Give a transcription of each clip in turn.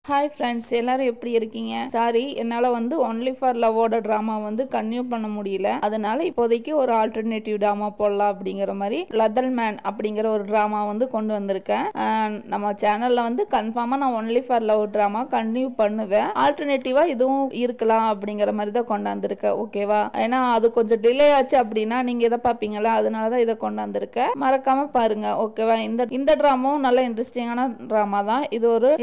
Hi friends, எல்லாரும் எப்படி இருக்கீங்க? சாரி, என்னால் வந்து ஒன்லி ஃபார் லவ்வோட ட்ராமா வந்து கன்டினியூ பண்ண முடியல. அதனால இப்போதைக்கு ஒரு ஆல்டர்னேட்டிவ் ட்ராமா போடலாம் அப்படிங்கிற மாதிரி லெதர் மேன் அப்படிங்கிற ஒரு ட்ராமா வந்து கொண்டு வந்திருக்கேன். நம்ம சேனலில் வந்து கன்ஃபார்மாக நான் only for love drama continue பண்ணுவேன். ஆல்டர்னேட்டிவாக இதுவும் இருக்கலாம் அப்படிங்கிற மாதிரி தான் கொண்டு வந்திருக்கேன். ஓகேவா? ஏன்னா அது கொஞ்சம் டிலே ஆச்சு அப்படின்னா நீங்கள் எதை பார்ப்பீங்களா? அதனால தான் இதை கொண்டு வந்திருக்கேன். மறக்காம பாருங்க. ஓகேவா? இந்த ட்ராமாவும் நல்ல இன்ட்ரெஸ்டிங்கான ட்ராமா தான்.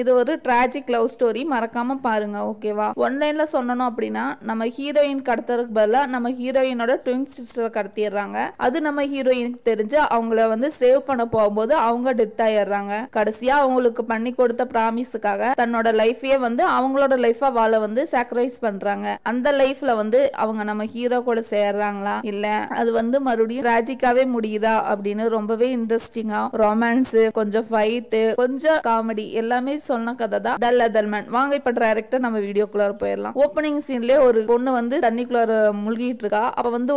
இது ஒரு டிராஜிக் லவ் ஸ்டோரி. மறக்காம பாருங்க. ஓகேவா? ஒன்லைன்ல சொல்லணும் அப்படின்னா நம்ம ஹீரோயின் கடத்துறதுக்கு பதிலாக நம்ம ஹீரோயினோட ட்வின் சிஸ்டரை கடத்திடுறாங்க. அது நம்ம ஹீரோயினுக்கு தெரிஞ்சு அவங்கள வந்து சேவ் பண்ண போகும்போது அவங்க டெத் ஆயிடுறாங்க. கடைசியா அவங்களுக்கு பண்ணி கொடுத்த ப்ராமிஸுக்காக தன்னோட லைஃபையே வந்து அவங்களோட லைஃபா வாழ வந்து சாக்ரிஃபைஸ் பண்றாங்க. அந்த லைஃப்ல வந்து அவங்க நம்ம ஹீரோ கூட சேர்றாங்களா இல்ல அது வந்து மறுபடியும் டிராஜிக்காவே முடியுதா அப்படின்னு ரொம்பவே இன்ட்ரெஸ்டிங்கா ரொமான்ஸ், கொஞ்சம் ஃபைட்டு, கொஞ்சம் காமெடி எல்லாமே சொன்ன கதை தான் த லெதர் மேன். வாங்க இப்ப டைரக்டா நம்ம வீடியோக்குள்ள போயிடலாம். ஓப்பனிங் சீன்லயே ஒரு பொண்ணு வந்து தண்ணிக்குள்ள முழுகிட்டு இருக்கா. அப்ப வந்து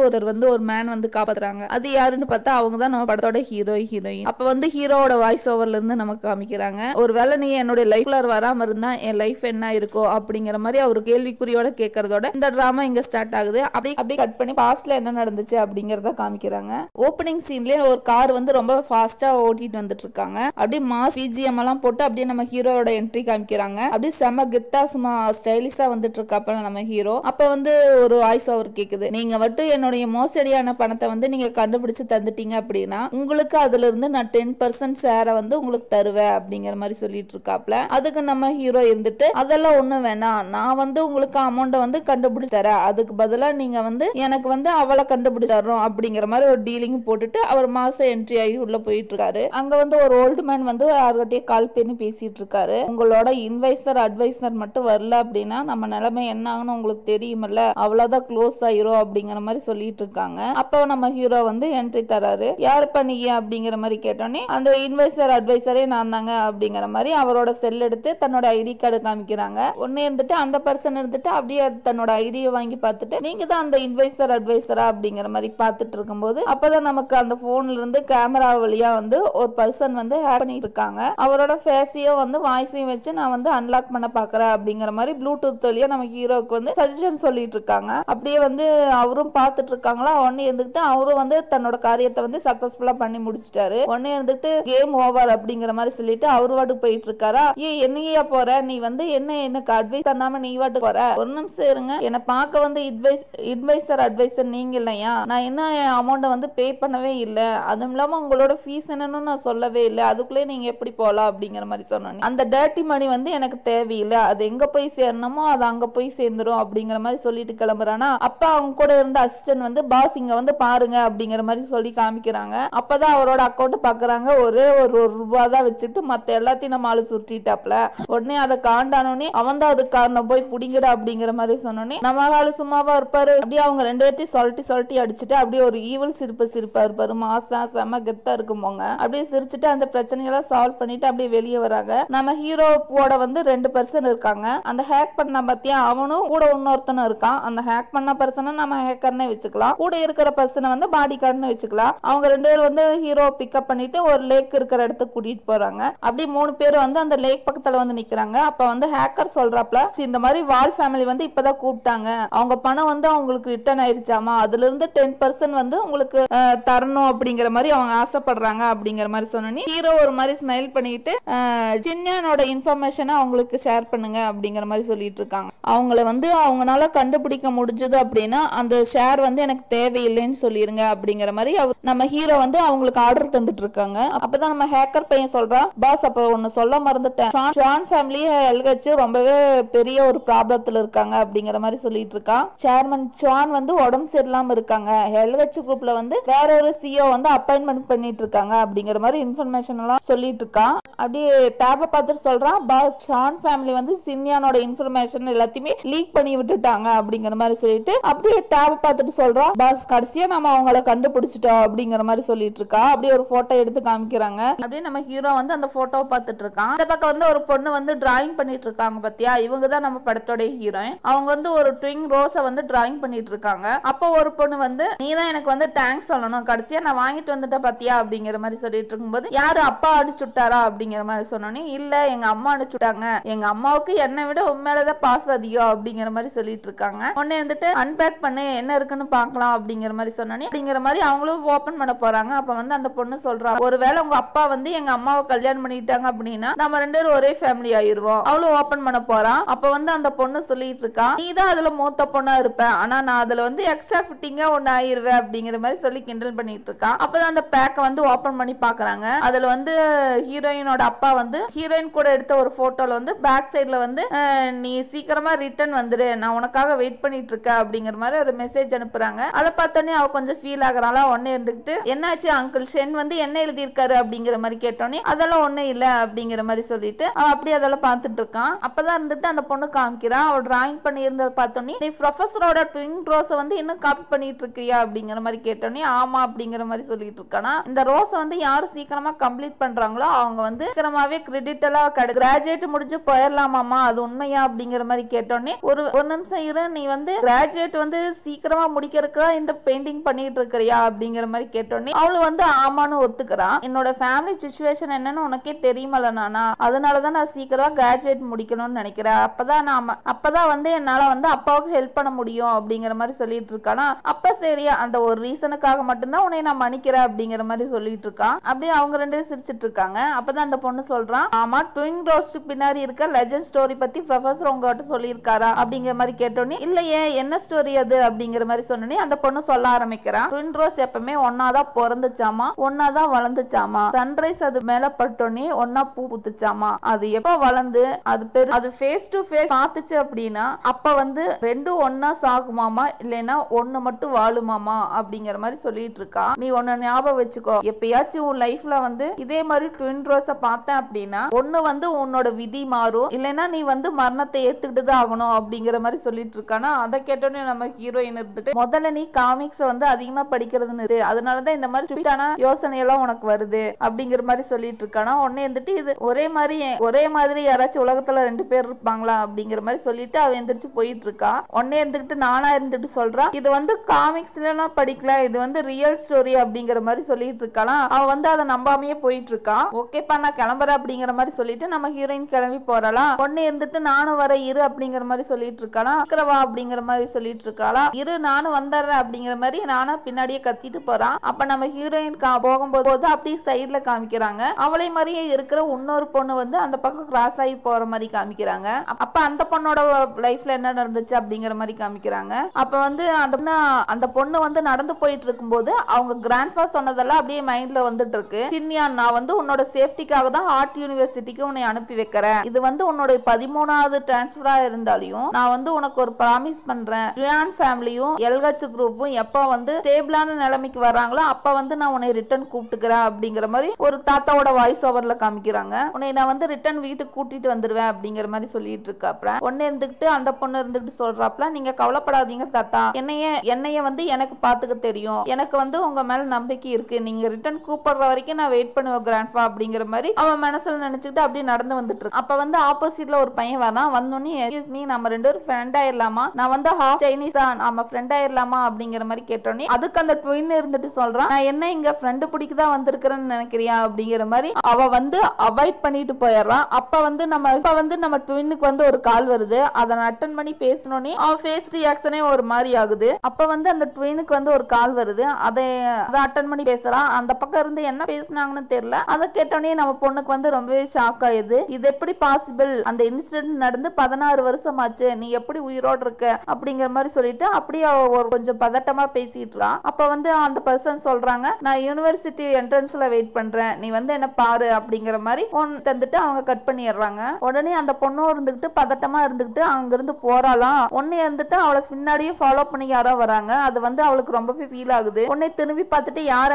ஒரு மேன் வந்து காப்பாத்துறாங்க. அது யாருன்னு பார்த்தா அவங்க தான் நம்ம படத்தோட ஹீரோயின். அப்ப வந்து ஹீரோவோட வாய்ஸ் ஓவர்ல இருந்து நமக்கு காமிக்கிறாங்க. ஒருவேளை நீ என்னோட லைஃப்ல வராம இருந்தா என் லைஃப் என்ன இருக்கோ அப்படிங்கிற மாதிரி அவர் கேள்விக்குறியோட கேட்கறதோட இந்த டிராமா இங்க ஸ்டார்ட் ஆகுது. அப்படி கட் பண்ணி பாஸ்ட்ல என்ன நடந்துச்சு அப்படிங்கறத காமிக்கிறாங்க. ஓப்பனிங் சீன்லயே ஒரு கார் வந்து ரொம்ப ஃபாஸ்டா ஓட்டிட்டு வந்துட்டு இருக்காங்க. அப்படியே மாஸ் பிஜிஎம் எல்லாம் போட்டு அப்படியே நம்ம ஹீரோவோட என்ட்ரி காமிக்கிறாங்க. அப்படியே செம கெத்தா சும்மா ஸ்டைலிஷா வந்துட்டு இருக்காப்ப நம்ம ஹீரோ. அப்ப வந்து ஒரு வாய்ஸ் ஓவர் கேக்குது. நீங்க மட்டும் என்னுடைய மோசடியான பணத்தை வந்து நீங்க கண்டுபிடிச்சு தந்துட்டீங்க அப்படின்னா உங்களுக்கு அதுல இருந்து நான் 10% ஷேரை வந்து உங்களுக்கு தருவேன் அப்படிங்கிற மாதிரி சொல்லிட்டு இருக்காப்ல. அதுக்கு நம்ம ஹீரோ இருந்துட்டு அதெல்லாம் ஒண்ணும் வேணாம், நான் வந்து உங்களுக்கு அமௌண்ட்டை வந்து கண்டுபிடிச்சு தரேன், அதுக்கு பதிலா நீங்க வந்து எனக்கு வந்து அவளை கண்டுபிடிச்சு தர்றோம் அப்படிங்கிற மாதிரி ஒரு டீலிங் போட்டுட்டு அவர் மாசம் என்ட்ரி ஆகி உள்ள போயிட்டு இருக்காரு. அங்க வந்து ஒரு ஓல்டு மேன் வந்து யார்கிட்டயே கால் பண்ணி பேசிட்டு இருக்காரு. உங்களோட இன்வைசர் அட்வைசர் மட்டும் வரல அப்படின்னா நம்ம நிலைமை என்ன ஆகுன்னு உங்களுக்கு தெரியுமல்ல, அவ்வளவுதான் க்ளோஸ் ஆயிரும் அப்படிங்கிற மாதிரி சொல்லிட்டு இருக்காங்க. அப்போ நம்ம ஹீரோ வந்து என்ட்ரி தராரு. யாரு பண்ணீங்க அப்படிங்கிற மாதிரி கேட்டோன்னே அந்த இன்வைசர் அட்வைசரே நான் தாங்க அப்படிங்கிற மாதிரி அவரோட செல் எடுத்து தன்னோட ஐடி கார்டு காமிக்கிறாங்க. ஒன்னு இருந்துட்டு அந்த பர்சன் இருந்துட்டு அப்படியே தன்னோட ஐடியை வாங்கி பார்த்துட்டு நீங்க தான் அந்த இன்வைசர் அட்வைசரா அப்படிங்கிற மாதிரி பார்த்துட்டு இருக்கும்போது அப்பதான் நமக்கு அந்த போன்ல இருந்து கேமரா வழியா வந்து ஒரு பர்சன் வந்து ஹேக் பண்ணிட்டு இருக்காங்க. அவரோட ஃபேஸையும் வந்து வாய்ஸையும் வச்சு நான் வந்து அன்லாக் பண்ண பாக்குறேன் அப்படிங்கிற மாதிரி ப்ளூடூத் வழியா நம்ம ஹீரோக்கு வந்து சஜஷன் சொல்லிட்டு இருக்காங்க. அப்படியே வந்து அவரும் பார்த்துட்டு இருக்காங்களா. ஒன்னு இருந்துட்டு அவரும் வந்து தன்னோட காரியத்தை வந்து சக்சஸ்ஃபுல்லா பண்ணி முடிச்சிட்டாரு. ஒன்னு இருந்துட்டு கேம் ஓவர் அப்படிங்கிற மாதிரி சொல்லிட்டு அவரு வாட்டுக்கு போயிட்டு இருக்காரா. என்னையா போற நீ வந்து எனக்கு அட்வைஸ் பண்ணாம நீ வாட்டு போற, ஒரு நிமிஷம் இருங்க, என்ன பார்க்க வந்து இன்வைசர் அட்வைசர் நீங்க இல்லையா, நான் என்ன அமௌண்ட்டை வந்து பே பண்ணவே இல்லை, அதுவும் இல்லாம உங்களோட ஃபீஸ் என்னன்னு நான் சொல்லவே இல்லை, அதுக்குள்ளே நீங்க எப்படி போலாம் அப்படிங்கிற மாதிரி சொன்னோம். அந்த டர்ட்டி மணி வந்து எனக்கு தேவையில்லை, அது எங்க போய் சேரணுமோ அது அங்க போய் சேர்ந்துரும் அப்படிங்கிற மாதிரி சொல்லிட்டு கிளம்புறானா. அப்ப அவங்க கூட இருந்த அசிஸ்டன்ட் வந்து பாஸ் இங்க வந்து பாருங்க அப்படிங்கிற மாதிரி சொல்லி காமிக்கிறாங்க. அப்பதான் அவரோட அக்கௌண்ட் பாக்குறாங்க. ஒரே ஒரு ரூபா தான் வச்சுட்டு மத்த எல்லாத்தையும் நம்ம ஆளு சுருட்டிட்டாப்ல. உடனே அதை காண்டானோடனே அவன் தான் அதுக்கு காரணம், போய் புடிங்கட அப்படிங்கிற மாதிரி சொன்னோன்னே நம்ம ஆளு சும்மாவா இருப்பாரு. அப்படியே அவங்க ரெண்டு பேர்த்தையும் சொல்லிட்டு அடிச்சுட்டு அப்படியே ஒரு ஈவல் சிரிப்பா இருப்பாரு. மாசா செம கெத்தா இருக்கும் போங்க. அப்படியே சிரிச்சுட்டு அந்த பிரச்சனைகளை சால்வ் பண்ணிட்டு அப்படியே வெளியே வராங்க. நம்ம ஹீரோவோட வந்து 2 பர்சன் இருக்காங்க. அந்த ஹேக் பண்ண பத்தியா அவனும் கூட இன்னொருத்தனும் இருக்கான். அந்த ஹேக் பண்ண பர்சனை நம்ம ஹேக்கர்னே வச்சுக்கலாம், கூட இருக்கிற பர்சனை வந்து பாடி கார்டுன்னு வச்சுக்கலாம். அவங்க 2 பேரும் வந்து ஹீரோ பிக்கப் பண்ணிட்டு ஒரு லேக் இருக்கிற இடத்துக்கு கூட்டிட்டு போறாங்க. அப்படி 3 பேர் வந்து அந்த லேக் பக்கத்துல வந்து நிக்கிறாங்க. அப்ப வந்து ஹேக்கர் சொல்றாப்ல, இந்த மாதிரி வால் ஃபேமிலி வந்து இப்பதான் கூப்பிட்டாங்க, அவங்க பணம் வந்து அவங்களுக்கு ரிட்டர்ன் ஆயிருச்சாமா, அதுல இருந்து 10% வந்து உங்களுக்கு தரணும் அப்படிங்கிற மாதிரி அவங்க ஆசைப்படுறாங்க அப்படிங்கிற மாதிரி சொன்னோன்னே ஹீரோ ஒரு மாதிரி ஸ்மைல் பண்ணிட்டு ஜின்யானோட இன்ஃபர்மேஷனை அவங்களுக்கு ஷேர் பண்ணுங்க அப்படிங்கிற மாதிரி சொல்லிட்டு இருக்காங்க. அவங்கள வந்து அவங்களால கண்டுபிடிக்க முடிஞ்சது அப்படின்னா அந்த ஷேர் வந்து எனக்கு தேவையில்லைன்னு சொல்லிருங்க அப்படிங்கிற மாதிரி நம்ம ஹீரோ வந்து அவங்களுக்கு ஆர்டர் தந்துட்டு இருக்காங்க. அப்பதான் நம்ம ஹேக்கர் பையன் சொல்றான், பாஸ் அப்ப ஒன்னு சொல்ல மறந்துட்டேன், ஷான் ஃபேமிலியை எல்கச்சு ரொம்பவே பெரிய ஒரு ப்ராப்ளத்துல இருக்காங்க அப்படிங்கிற மாதிரி சொல்லிட்டு இருக்கான். சேர்மன் ஷான் வந்து உடம்பு சரியில்லாம இருக்காங்க, எல்கச்சு குரூப்ல வந்து வேற ஒரு சிஓ வந்து அப்பாயின்மெண்ட் பண்ணிட்டு இருக்காங்க அப்படிங்கிற மாதிரி இன்ஃபர்மேஷன் எல்லாம் சொல்லிட்டு இருக்கான். அப்படியே டேப பார்த்துட்டு சொல்றான், பாஸ் ஷான் ஃபேமிலி வந்து சின்யானோட இன்ஃபர்மேஷன் எல்லாத்தையுமே லீக் பண்ணி விட்டுட்டாங்க அப்படிங்கிற மாதிரி சொல்லிட்டு அப்படியே டேப் பார்த்துட்டு சொல்றான், பாஸ் கடைசியா நம்ம அவங்கள கண்டுபிடிச்சிட்டோம் அப்படிங்கிற மாதிரி சொல்லிட்டு இருக்கா. அப்படியே ஒரு போட்டோ எடுத்து காமிக்கிறாங்க. அப்படியே நம்ம ஹீரோ வந்து அந்த போட்டோவை பார்த்துட்டு இருக்கான். இந்த பக்கம் வந்து ஒரு பொண்ணு வந்து டிராயிங் பண்ணிட்டு இருக்காங்க பத்தியா, இவங்க தான் நம்ம படத்தோட ஹீரோயின். அவங்க வந்து ஒரு ட்விங் ரோஸை வந்து டிராயிங் பண்ணிட்டு இருக்காங்க. அப்போ ஒரு பொண்ணு வந்து நீ தான் எனக்கு வந்து தேங்க்ஸ் சொல்லணும், கடைசியா நான் வாங்கிட்டு வந்துட்டேன் பத்தியா அப்படிங்கிற மாதிரி சொல்லிட்டு இருக்கும்போது யாரு அப்பா அனுப்பிச்சுட்டாரா அப்படிங்கிற மாதிரி சொன்னோன்னே இல்ல எங்க அம்மா அனுப்பிச்சுட்டாங்க இருக்காங்க, எங்க அம்மாவுக்கு என்னை விட உண்மையிலதான் பாசம் அதிகம் அப்படிங்கிற மாதிரி சொல்லிட்டு இருக்காங்க. உடனே வந்துட்டு அன்பேக் பண்ணு என்ன இருக்குன்னு பாக்கலாம் அப்படிங்கிற மாதிரி சொன்னோன்னே அப்படிங்கிற மாதிரி அவங்களும் ஓபன் பண்ண போறாங்க. அப்ப வந்து அந்த பொண்ணு சொல்றா, ஒருவேளை உங்க அப்பா வந்து எங்க அம்மாவை கல்யாணம் பண்ணிட்டாங்க அப்படின்னா நம்ம 2 பேரும் ஒரே ஃபேமிலி ஆயிருவோம். அவளும் ஓபன் பண்ண போறான். அப்ப வந்து அந்த பொண்ணு சொல்லிட்டு இருக்கா, நீ தான் அதுல மூத்த பொண்ணா இருப்ப, ஆனா நான் அதுல வந்து எக்ஸ்ட்ரா ஃபிட்டிங்கா ஒன்னு ஆயிருவேன் அப்படிங்கிற மாதிரி சொல்லி கிண்டல் பண்ணிட்டு இருக்கா. அப்பதான் அந்த பேக்க வந்து ஓபன் பண்ணி பாக்குறாங்க. அதுல வந்து ஹீரோயினோட அப்பா வந்து ஹீரோயின் கூட எடுத்த ஒரு போட்டோல வந்து பேக் சைட்ல வந்து நீ சீக்கிரமா ரிட்டர்ன் வந்துரு, நான் உனக்காக வெயிட் பண்ணிட்டு இருக்கேன் அப்படிங்கிற மாதிரி ஒரு மெசேஜ் அனுப்புறாங்க. அதை பார்த்தோன்னே அவ கொஞ்சம் ஃபீல் ஆகுறாளா. உடனே இருந்துட்டு என்னாச்சு அங்கிள் ஷென் வந்து என்ன எழுதியிருக்காரு அப்படிங்கிற மாதிரி கேட்டோன்னே அதெல்லாம் ஒண்ணும் இல்ல அப்படிங்கிற மாதிரி சொல்லிட்டு அவன் அப்படியே அதெல்லாம் பார்த்துட்டு இருக்கான். அப்பதான் இருந்துட்டு அந்த பொண்ணு காமிக்கிறான். அவள் டிராயிங் பண்ணி இருந்ததை பார்த்தோன்னே நீ ப்ரொஃபஸரோட ட்வின் ரோஸை வந்து இன்னும் காப்பி பண்ணிட்டு இருக்கியா அப்படிங்கிற மாதிரி கேட்டோன்னே ஆமா அப்படிங்கிற மாதிரி சொல்லிட்டு இருக்கானா. இந்த ரோஸை வந்து யாரு சீக்கிரமா கம்ப்ளீட் பண்றாங்களோ அவங்க வந்து சீக்கிரமாவே கிரெடிட் எல்லாம் கிராஜுவேட் முடிஞ்சு போயிடலாமாமா, அது உண்மையா அப்படிங்கிற மாதிரி கேட்டோன்னே ஒரு நிமிஷம் இரு, நீ வந்து கிராஜுவேட் வந்து சீக்கிரமா முடிக்கிறதுக்கு இந்த பெயிண்டிங் பண்ணிட்டு இருக்கிறியா அப்படிங்கிற மாதிரி கேட்டோன்னே அவளு வந்து ஆமான்னு ஒத்துக்கிறான். என்னோட ஃபேமிலி சிச்சுவேஷன் என்னன்னு உனக்கே தெரியுமல நானா, அதனாலதான் நான் சீக்கிரமா கிராஜுவேட் முடிக்கணும்னு நினைக்கிறேன். அப்பதான் வந்து என்னால வந்து அப்பாவுக்கு ஹெல்ப் பண்ண முடியும் அப்படிங்கிற மாதிரி சொல்லிட்டு இருக்கானா. அப்ப சரியா அந்த ஒரு ரீசனுக்காக மட்டும்தான் உன்னை நான் மன்னிக்கிறேன் அப்படிங்கிற மாதிரி சொல்லிட்டு இருக்கான். அப்படியே அவங்க 2 பேரும் சிரிச்சிட்டு இருக்காங்க. அப்பதான் அந்த பொண்ணு சொல்றான், ஆமா ட்வின் ரோஸ்ட் பின்னாடி இருக்க லெஜெண்ட் ஸ்டோரி பத்தி ப்ரொஃபசர் உங்ககிட்ட சொல்லியிருக்காரா அப்படிங்கிற மாதிரி கேட்டோன்னே இல்லையே என்ன ஸ்டோரி அது அப்படிங்கிற மாதிரி சொன்னோன்னே அந்த பொண்ணு சொல்ல ஆரம்பிக்கிறான். ட்வின் ரோஸ் எப்பவுமே ஒன்னாதான் பிறந்துச்சாமா, ஒன்னாதான் வளர்ந்துச்சாமா, சன்ரைஸ் அது மேல பட்டோன்னே ஒன்னா பூ பூத்துச்சாமா, அது எப்ப வளர்ந்து அது ஃபேஸ் டு ஃபேஸ் பார்த்துச்சு அப்படின்னா அப்ப வந்து 2 ஒன்னா சாகுமாமா, இல்லைன்னா ஒன்னு மட்டும் வாழுமாமா அப்படிங்கிற மாதிரி சொல்லிட்டு இருக்கா. நீ ஒன்னு ஞாபகம் வச்சுக்கோ, எப்பயாச்சும் உன் லைஃப்ல வந்து இதே மாதிரி ட்வின் ரோஸ பார்த்தேன் அப்படின்னா ஒன்னு வந்து உன்னோட விதி மாறும், இல்லைன்னா நீ வந்து மரணத்தை ஏத்துக்கிட்டு தான் ஆகணும் அப்படிங்கிற மாதிரி சொல்லிட்டு இருக்கானா. அதை கேட்டோன்னே நம்ம ஹீரோயின் இருந்துட்டு முதல்ல நீ காமிக்ஸ் வந்து அதிகமா படிக்கிறதுன்னு இருக்கு, அதனாலதான் இந்த மாதிரி ஸ்வீட்டான யோசனை எல்லாம் உனக்கு வருது அப்படிங்கிற மாதிரி சொல்லிட்டு இருக்கானா. உடனே இருந்துட்டு இது ஒரே மாதிரி யாராச்சும் உலகத்துல 2 பேர் இருப்பாங்களா அப்படிங்கிற மாதிரி சொல்லிட்டு அவ எந்திரிச்சு போயிட்டு இருக்கா. உடனே இருந்துட்டு நானா இருந்துட்டு சொல்றா, இது வந்து காமிக்ஸ்ல படிக்கல, இது வந்து ரியல் ஸ்டோரி அப்படிங்கிற மாதிரி சொல்லிட்டு இருக்கலாம். அவ வந்து அதை நம்பாமையே போயிட்டு இருக்கா. ஓகேப்பா நான் கிளம்புறேன் அப்படிங்கிற மாதிரி சொல்லிட்டு நம்ம ஹீரோயின் கிளம்பி போறலாம். உடனே இருந்துட்டு நானும் வர இரு அப்படிங்கிற மாதிரி சொல்லிட்டு இருக்கலாம். இருக்கிறவா அப்படிங்கிற மாதிரி சொல்லிட்டு இருக்காளா. இரு நானும் வந்துடுறேன் அப்படிங்கிற மாதிரி நானா பின்னாடியே கத்திட்டு போறான். அப்ப நம்ம ஹீரோயின் போகும்போது அப்படியே சைட்ல காமிக்கிறாங்க. அவளை மாதிரியே இருக்கிற இன்னொரு பொண்ணு வந்து அந்த பக்கம் கிராஸ் ஆகி போற மாதிரி காமிக்கிறாங்க. அப்ப அந்த பொண்ணோட லைஃப்ல என்ன நடந்துச்சு அப்படிங்கிற மாதிரி காமிக்கிறாங்க. அப்ப வந்து அந்த பொண்ணு வந்து நடந்து போயிட்டு இருக்கும்போது அவங்க கிராண்ட்ஃபா சொன்னதெல்லாம் அப்படியே மைண்ட்ல வந்துட்டு இருக்கு. சின்னியான் நான் வந்து உன்னோட சேஃப்டிக்காக தான் ஆர்ட் யூனிவர்சிட்டிக்கு உன்னை அனுப்பி வைக்கிறேன், இது வந்து உன்னோட 13வது டிரான்ஸ்ஃபரா இருந்தாலையும் நான் வந்து உனக்கு ஒரு ப்ராமிஸ் பண்றேன், ஜியான் ஃபேமிலியும் எல்ஹெச் குரூப்பும் எப்ப வந்து ஸ்டேபிளான நிலைமைக்கு வர்றாங்களோ அப்ப வந்து நான் உன்னை ரிட்டர்ன் கூப்பிட்டுக்கிறேன் அப்படிங்கிற மாதிரி ஒரு தாத்தாவோட வாய்ஸ் ஓவர்ல காமிக்கிறாங்க. உன்னை நான் வந்து ரிட்டர்ன் வீட்டுக்கு கூட்டிட்டு வந்துடுவேன் அப்படிங்கிற மாதிரி சொல்லிட்டு இருக்காப்ல. உடனே இருந்துகிட்டு அந்த பொண்ணு இருந்துகிட்டு சொல்றாப்ல, நீங்க கவலைப்படாதீங்க தாத்தா, என்னைய வந்து எனக்கு பாத்துக்க தெரியும், எனக்கு வந்து உங்க மேல நம்பிக்கை இருக்கு, நீங்க ரிட்டர்ன் கூப்பிடுற வரைக்கும் நான் வெயிட் பண்ணுவேன் கிராண்ட்ஃபா அப்படிங்கிற மாதிரி அவன் மனசுல நினைச்சுக்கிட்டு அப்படியே நடந்து வந்துட்டு இருக்கு. அப்ப வந்து ஆப்போசிட்ல ஒரு பையன் வரான். வந்தோடனே எக்ஸ்கியூஸ் மீ நம்ம 2 பேரும் ஃப்ரெண்ட் ஆயிரலாமா, நான் வந்து ஹாஃப் சைனீஸ் தான், நம்ம ஃப்ரெண்ட் ஆயிரலாமா அப்படிங்கிற மாதிரி கேட்டோன்னே அதுக்கு அந்த ட்வின் இருந்துட்டு சொல்றான், நான் என்ன இங்க ஃப்ரெண்டு பிடிக்கதான் வந்திருக்கிறேன்னு நினைக்கிறியா அப்படிங்கிற மாதிரி அவ வந்து அவாய்ட் பண்ணிட்டு போயிடுறான். அப்ப வந்து நம்ம ட்வின்னுக்கு வந்து ஒரு கால் வருது. அதை அட்டன் பண்ணி பேசணும்னே அவ ஃபேஸ் ரியாக்ஷனே ஒரு மாதிரி ஆகுது. அப்ப வந்து அந்த ட்வினுக்கு வந்து ஒரு கால் வருது. அதை அட்டன் பண்ணி பேசுறான். அந்த பக்கம் இருந்து என்ன பேசினாங்கன்னு தெரியல. அதை கேட்டோன்னே நம்ம பொண்ணுக்கு வந்து ரொம்பவே ஷாக் ஆயுது. இது எப்படி பாசிபிள், அந்த இன்சிடென்ட் நடந்து 16 வருஷம் ஆச்சு, நீ எப்படி உயிரோடு இருக்க அப்படிங்கிற மாதிரி சொல்லிட்டு அப்படியே ஒரு கொஞ்சம் பதட்டமா பேசிட்டு இருக்கான். அப்ப வந்து அந்த பர்சன் சொல்றாங்க, நான் யூனிவர்சிட்டி என்ட்ரன்ஸ்ல வெயிட் பண்றேன், நீ வந்து என்ன பாரு அப்படிங்கிற மாதிரி தந்துட்டு அவங்க கட் பண்ணிடுறாங்க. உடனே அந்த பொண்ணும் இருந்துகிட்டு பதட்டமா இருந்துகிட்டு அங்க இருந்து போறாளாம். ஒன்னு இருந்துட்டு அவளை பின்னாடியே ஃபாலோ பண்ணி யாரோ வராங்க. அது வந்து அவளுக்கு ரொம்பவே ஃபீல் ஆகுது. உன்னை திரும்பி பார்த்துட்டு யாரு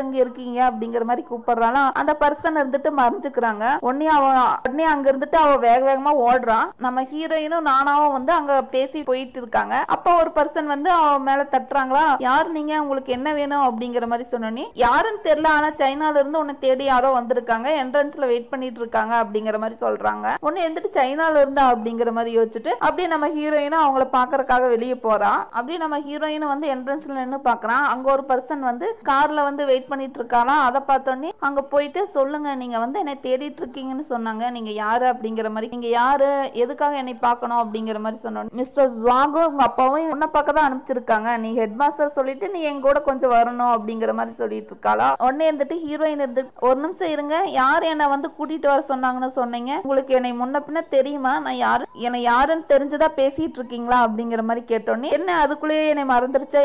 அங்க இருக்கீங்க அப்படிங்கிற மாதிரி கூப்பிடுறாளாம். அந்த பர்சன் இருந்துட்டு மறைஞ்சுக்கிறாங்க. உடனே அங்க இருந்துட்டு அவ வேக வேகமா ஓடுறான். நம்ம ஹீரோயினும் நானாவும் வந்து அங்க பேசி போயிட்டு இருக்காங்க. அப்ப ஒரு பர்சன் வந்து அவ மேல தட்டுறாங்களா, யாரு நீங்க, உங்களுக்கு என்ன வேணும் அப்படிங்கிற மாதிரி சொன்னோன்னே யாருன்னு தெரியல, ஆனா சைனால இருந்து உன்னை தேடி யாரோ வந்திருக்காங்க, என்ட்ரன்ஸ்ல வெயிட் பண்ணிட்டு இருக்காங்க அப்படிங்கிற மாதிரி சொல்றாங்க. உன்னை எந்திட்டு சைனால இருந்தா அப்படிங்கிற மாதிரி யோசிச்சுட்டு அப்படியே நம்ம ஹீரோயினும் அவங்கள பாக்குறதுக்காக வெளியே போறான். அப்படியே நம்ம ஹீரோயினும் வந்து என்ட்ரன்ஸ்ல நின்று பாக்குறான். அங்க ஒரு பர்சன் வந்து கார்ல வந்து வெயிட் பண்ணிட்டு இருக்காராம். அதை பார்த்தோன்னே அங்க போயிட்டு சொல்லுங்க, நீங்க வந்து என்னை தேடிட்டு இருக்கீங்கன்னு சொன்னாங்க, நீங்க யாரு அப்படிங்கிற மாதிரி, நீங்க யாரு, எதுக்காக என்னை பார்க்கணும் அப்படிங்கிற மாதிரி சொன்னோம். மிஸ்டர் ஜாங்கும் உங்க அப்பாவும் உன்னை பார்க்க தான் அனுப்பிச்சிருக்காங்க, நீ ஹெட் மாஸ்டர் சொல்லிட்டு நீ எங்க கூட கொஞ்சம் வரணும் அப்படிங்கிற மாதிரி சொல்லிட்டு இருக்காளா. உடனே இருந்துட்டு ஹீரோயின் இருந்து, ஒரு நிமிஷம் இருங்க, யார் என்னை வந்து கூட்டிட்டு வர சொன்னாங்கன்னு சொன்னீங்க, உங்களுக்கு என்னை முன்ன பின்ன தெரியுமா, நான் யாரு, என்னை யாருன்னு தெரிஞ்சுதான் பேசிட்டு இருக்கீங்களா அப்படிங்கிற மாதிரி கேட்டோன்னே, என்ன அதுக்குள்ளேயே என்னை மறந்துருச்சா,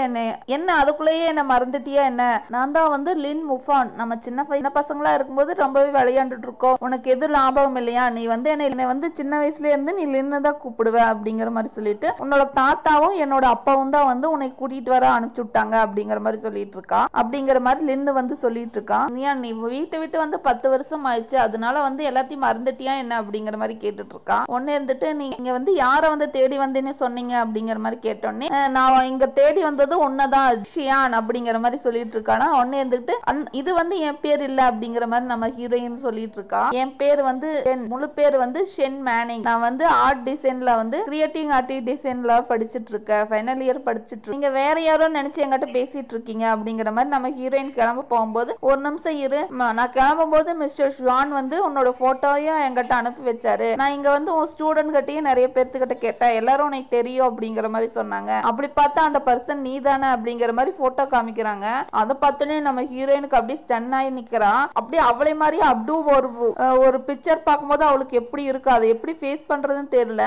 என்ன அதுக்குள்ளேயே என்ன மறந்துட்டியா என்ன, நான் தான் வந்து லின் முஃபான், நம்ம சின்ன பசங்களா இருக்கும்போது ரொம்பவே விளையாண்டுட்டு இருக்கோம், உனக்கு எது லாபம் இல்லையா, நீ வந்து என்னை வந்து சின்ன வயசுல இருந்து நீ லின்னு தான் கூப்பிடுவ அப்படிங்கிற மாதிரி சொல்லிட்டு, உன்னோட தாத்தாவும் என்னோட அப்பாவும் தான் வந்து உன்னை கூட்டிட்டு வர அனுப்பிச்சு விட்டாங்க அப்படிங்கிற மாதிரி சொல்லிட்டு இருக்கா. அப்படிங்கிற மாதிரி லின்னு வந்து சொல்லிட்டு இருக்கான். நீ வீட்டை விட்டு வந்து 10 வருஷம் ஆயிடுச்சு, அதனால வந்து எல்லாத்தையும் மறந்துட்டியா என்ன அப்படிங்கிற மாதிரி கேட்டுட்டு இருக்கா. ஒன்னு இருந்துட்டு, நீங்க வந்து யார வந்து தேடி வந்தேன்னு சொன்னீங்க அப்படிங்கிற மாதிரி கேட்டோன்னே, நான் இங்க தேடி வந்தது ஒன்னதான் ஷியான் அப்படிங்கிற மாதிரி சொல்லிட்டு இருக்கானா. ஒன்னு இருந்துட்டு, இது வந்து என் பேர் இல்ல அப்படிங்கிற மாதிரி நம்ம ஹீரோயின் சொல்லிட்டு இருக்கா. என் பேர் வந்து முழு பேர் வந்து ஷென் மேனிங், நான் வந்து ஆர்ட் டிசைன்ல வந்து கிரியேட்டிவ் ஆர்ட் டிசைன்ல படிச்சுட்டு இருக்கேன், ஃபைனல் இயர் படிச்சுட்டு இருக்கேன், நீங்க வேற யாரோ நினைச்சு என்கிட்ட பேசிட்டு இருக்கீங்க அப்படிங்கிற மாதிரி நம்ம ஹீரோயின் கிளம்ப போகும்போது, ஒரு நிமிஷம் இரு, நான் கிளம்பும் போது மிஸ்டர் ஷான் வந்து உன்னோட போட்டோவையும் என்கிட்ட அனுப்பி வச்சாரு, நான் இங்க வந்து உன் ஸ்டூடெண்ட் கிட்டயும் நிறைய பேர்த்துக்கிட்ட கேட்டேன், எல்லாரும் உனக்கு தெரியும் அப்படிங்கிற மாதிரி சொன்னாங்க, அப்படி பார்த்தா அந்த பர்சன் நீ தானே அப்படிங்கிற மாதிரி போட்டோ காமிக்கிறாங்க. அதை பார்த்தோன்னே நம்ம ஹீரோயினுக்கு அப்படியே ஸ்டன் ஆகி நிக்கிறா. அப்படியே அவளை மாதிரி அப்டூ ஒரு பிக்சர் பார்க்கும்போது அவளுக்கு எப்படி இருக்கு, அதை எப்படி ஃபேஸ் பண்றதுன்னு தெரியல.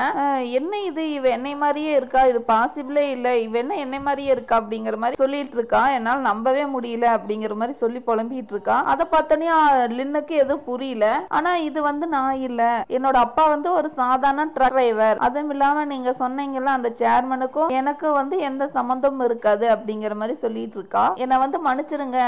என்ன இது, இவ என்னை மாதிரியே இருக்கா, இது பாசிபிளே இல்ல, இவ என்ன என்னை மாதிரியே இருக்கா அப்படிங்கிற மாதிரி சொல்லிட்டு இருக்கா. என்னால நம்பவே முடியல அப்படிங்கிற மாதிரி சொல்லி புலம்பிட்டு இருக்கா. அதை பார்த்தோன்னே லின்னுக்கு எதுவும் புரியல. ஆனா இது வந்து நான் இல்ல, என்னோட அப்பா வந்து ஒரு சாதாரண ட்ரக் டிரைவர், அதுவும் இல்லாம நீங்க சொன்னீங்கல்ல அந்த சேர்மனுக்கும் எனக்கு வந்து எந்த சம்பந்தமும் இருக்காது அப்படிங்கிற மாதிரி சொல்லிட்டு இருக்கா. என்னை வந்து மன்னிச்சிருங்க,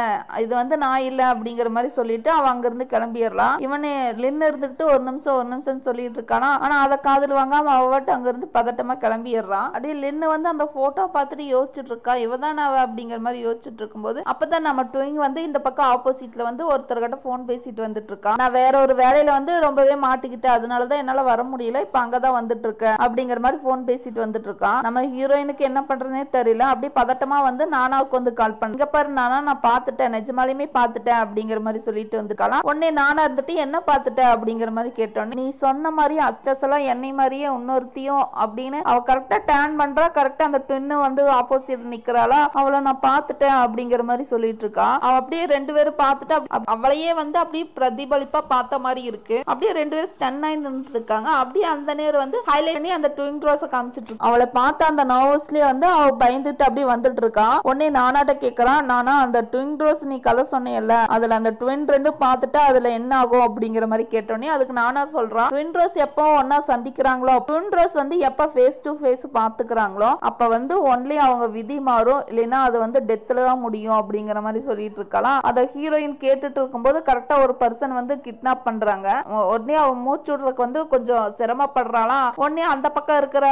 இது வந்து நான் இல்ல அப்படிங்கிற மாதிரி சொல்லிட்டு அவ அங்க இருந்து கிளம்பிடலாம். இவனே லின்னு இருந்துகிட்டு ஒரு நிமிஷம் சொல்லிட்டு இருக்கானா. ஆனா அதை காதல் வாங்காம அவட்டு அங்க இருந்து பதட்டமா கிளம்பிடுறான். அப்படியே லின்னு வந்து அந்த போட்டோ பார்த்துட்டு யோசிச்சுட்டு இருக்கா, இவதான் அவ அப்படிங்கிற மாதிரி யோசிச்சுட்டு இருக்கும்போது, அப்பதான் நம்ம ட்விங் வந்து இந்த பக்கம் ஆப்போசிட்ல வந்து ஒருத்தர்கிட்ட போன் பேசிட்டு வந்துட்டு இருக்கா. நான் வேற ஒரு வேலையில வந்து ரொம்பவே மாட்டிக்கிட்டேன், அதனாலதான் என்னால வர முடியல, இப்ப அங்கதான் வந்துட்டு இருக்கேன் அப்படிங்கிற மாதிரி போன் பேசிட்டு வந்துட்டு இருக்கான். நம்ம ஹீரோயினுக்கு என்ன பண்றதுனே தெரியல. அப்படி பதட்டமா வந்து நானாவுக்கு வந்து கால் பண்ண, இங்க பாரு நானா, நான் பாத்துட்டேன், நிஜமாலுமே பாத்துட்டேன் அப்படிங்கிற மாதிரி சொல்லிட்டு வந்துக்கலாம். உடனே நானா இருந்துட்டு என்ன பாத்துட்ட அப்படிங்கிற மாதிரி கேட்டோன்னு, நீ சொன்ன மாதிரி அச்சசலா என்னை மாதிரியே இன்னொருத்தியும் அப்படின்னு அவ கரெக்டா டேர்ன் பண்றா. கரெக்டா அந்த ட்வின்னு வந்து ஆப்போசிட் நிக்கிறாளா, அவளை நான் பாத்துட்டேன் அப்படிங்கிற மாதிரி சொல்லிட்டு இருக்கா. அவ அப்படியே ரெண்டு பேரும் பார்த்துட்டு அவளையே வந்து அப்படியே பிரதிபலிப்பா பார்த்த மாதிரி இருக்கு. அப்படியே ரெண்டு பேரும் ஸ்டன் ஆகி நின்றுட்டு இருக்காங்க. அப்படியே அந்த நேரம் வந்து ஹைலைட் பண்ணி அந்த ட்வின் ரோஸை காமிச்சிட்டு இருக்கு. அவளை பார்த்த அந்த நர்வஸ்லயே வந்து அவ பயந்துட்டு அப்படியே வந்துட்டு இருக்கா. உடனே நானாட்ட கேக்குறான், நானா அந்த ட்வின் ரோஸ் நீ கதை சொன்னேல்ல, அதுல அந்த ட்வின் ரெண்டும் பார்த்துட்டு அதுல என்ன ஆகும் அப்படிங்கிற மாதிரி கேட்டோன்னே அதுக்கு நானா சொல்றான், ட்வின் ரோஸ் எப்போ ஒன்னா சந்திக்கிறாங்களோ, ட்வின் ரோஸ் வந்து எப்ப ஃபேஸ் டு ஃபேஸ் பாத்துக்கிறாங்களோ அப்ப வந்து ஒன்லி அவங்க விதி மாறும், இல்லைன்னா அது வந்து டெத்ல தான் முடியும் அப்படிங்கிற மாதிரி சொல்லிட்டு இருக்கலாம். அத ஹீரோயின் கேட்டுட்டு இருக்கும்போது கரெக்டா ஒரு பர்சன் வந்து கிட்னாப் பண்றாங்க. உடனே அவன் மூச்சு விடுறதுக்கு வந்து கொஞ்சம் சிரமப்படுறாளாம். உடனே அந்த பக்கம் இருக்கிற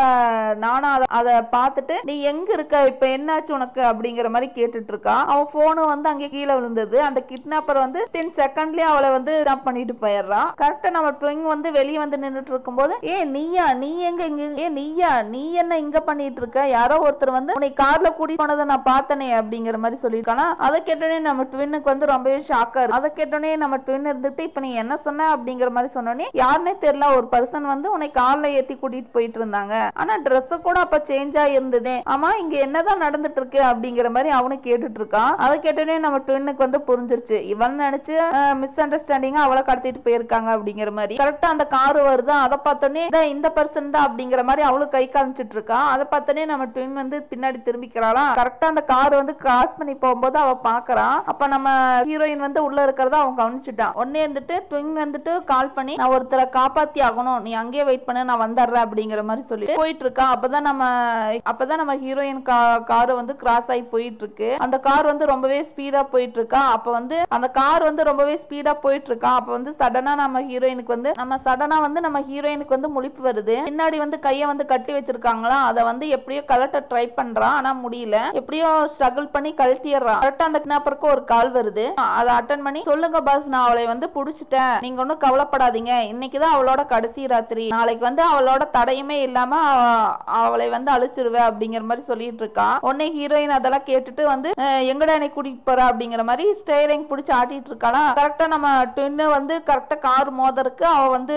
நானா அதை பார்த்துட்டு, நீ எங்க இருக்க, இப்ப என்னாச்சு உனக்கு அப்படிங்கிற மாதிரி கேட்டுட்டு இருக்கா. அவன் போனு வந்து அங்கே கீழே விழுந்தது. அந்த கிட்னாப்பர் வந்து 10 செகண்ட்லயே அவளை வந்து கிட்னாப் பண்ணிட்டு போயிடுறான். கரெக்டா நம்ம ட்விங் வந்து வெளியே வந்து நின்றுட்டு இருக்கும்போது, நீயா, நீ எங்க இங்க, நீயா, நீ என்ன இங்க பண்ணிட்டு இருக்க, யாரோ ஒருத்தர் வந்து உன்னை கார்ல கூட்டிட்டு போனதை நான் பார்த்தனே அப்படிங்கிற மாதிரி சொல்லியிருக்கானா. அதை கேட்டோடனே நம்ம ட்வின்னுக்கு வந்து ரொம்பவே ஷாக்கா இருக்கு. அதை கேட்டோடனே நம்ம ட்வின் இருந்துட்டு, இப்ப நீ என்ன சொன்ன அப்படிங்கிற மாதிரி சொன்னோடனே, யாருன்னே தெரியல, ஒரு பர்சன் வந்து உன்னை கார்ல ஏத்தி கூட்டிட்டு போயிட்டு இருந்தாங்க, ஆனா ட்ரெஸ் கூட அப்ப சேஞ்ச் ஆகி இருந்ததே, ஆமா இங்க என்னதான் நடந்துட்டு இருக்கு அப்படிங்கிற மாதிரி அவனு கேட்டுட்டு இருக்கான். அதை கேட்டோடனே நம்ம ட்வின்னுக்கு வந்து புரிஞ்சிருச்சு, இவன் நினைச்சு மிஸ் அண்டர்ஸ்டாண்டிங்கா அவளை கடத்திட்டு போயிருக்காங்க அப்படிங்கிற மாதிரி. கரெக்டா அந்த கார் வருது, அதை பார்த்தோன்னே இந்த பர்சன் தான் அப்படிங்கிற மாதிரி அவளுக்கு கை காமிச்சிட்டு இருக்கான். அதை பார்த்தோன்னே நம்ம ட்வின் வந்து பின்னாடி திரும்பிக்கிறாளாம். கரெக்டா அந்த கார் வந்து கிராஸ் பண்ணி போகும்போது அவ பாக்குறான். அப்ப நம்ம ஹீரோயின் வந்து உள்ள இருக்கிறத அவன் கவனிச்சுட்டான். உடனே வந்துட்டு ட்வின் வந்துட்டு கால் பண்ணி, நான் ஒருத்தரை காப்பாத்தி ஆகணும், நீ அங்கேயே வெயிட் பண்ணு, நான் வந்துடுறேன் அப்படிங்கிற மாதிரி சொல்லி போயிட்டு இருக்கா. அப்பதான் நம்ம ஹீரோயின் கார் வந்து கிராஸ் ஆகி போயிட்டு இருக்கு. அந்த கார் வந்து ரொம்பவே ஸ்பீடா போயிட்டு இருக்கா. அப்ப வந்து அந்த கார் வந்து ரொம்பவே ஸ்பீடா போயிட்டு இருக்கா. அப்ப வந்து சடனா நம்ம ஹீரோயினுக்கு வந்து முழிப்பு வருது. பின்னாடி வந்து கைய வந்து கட்டி வச்சிருக்காங்களா, அதை வந்து எப்படியோ கலட்ட ட்ரை பண்றான், ஆனா முடியல. எப்படியோ ஸ்ட்ரகிள் பண்ணி கழட்டிடுறான். கரெக்டா அந்த கிட்னாப்பருக்கு ஒரு கால் வருது. அதை அட்டன் பண்ணி, சொல்லுங்க பாஸ், நான் அவளை வந்து புடிச்சிட்டேன், நீங்க ஒன்னும் கவலைப்படாதீங்க, இன்னைக்குதான் அவளோட கடைசி ராத்திரி, நாளைக்கு வந்து அவளோட தடையுமே இல்லாம அவளை வந்து அழிச்சிருவேன் அப்படிங்கிற மாதிரி சொல்லிட்டு இருக்கா. உடனே ஹீரோயின் அதெல்லாம் கேட்டுட்டு வந்து, எங்கடா என்னை கூட்டிட்டு போற அப்படிங்கிற மாதிரி ஸ்டேரிங் பிடிச்சி ஆட்டிட்டு இருக்காளா. கரெக்டா நம்ம ட்வின்னு வந்து கரெக்டா கார் மோதறதுக்கு இருக்கு. அவ வந்து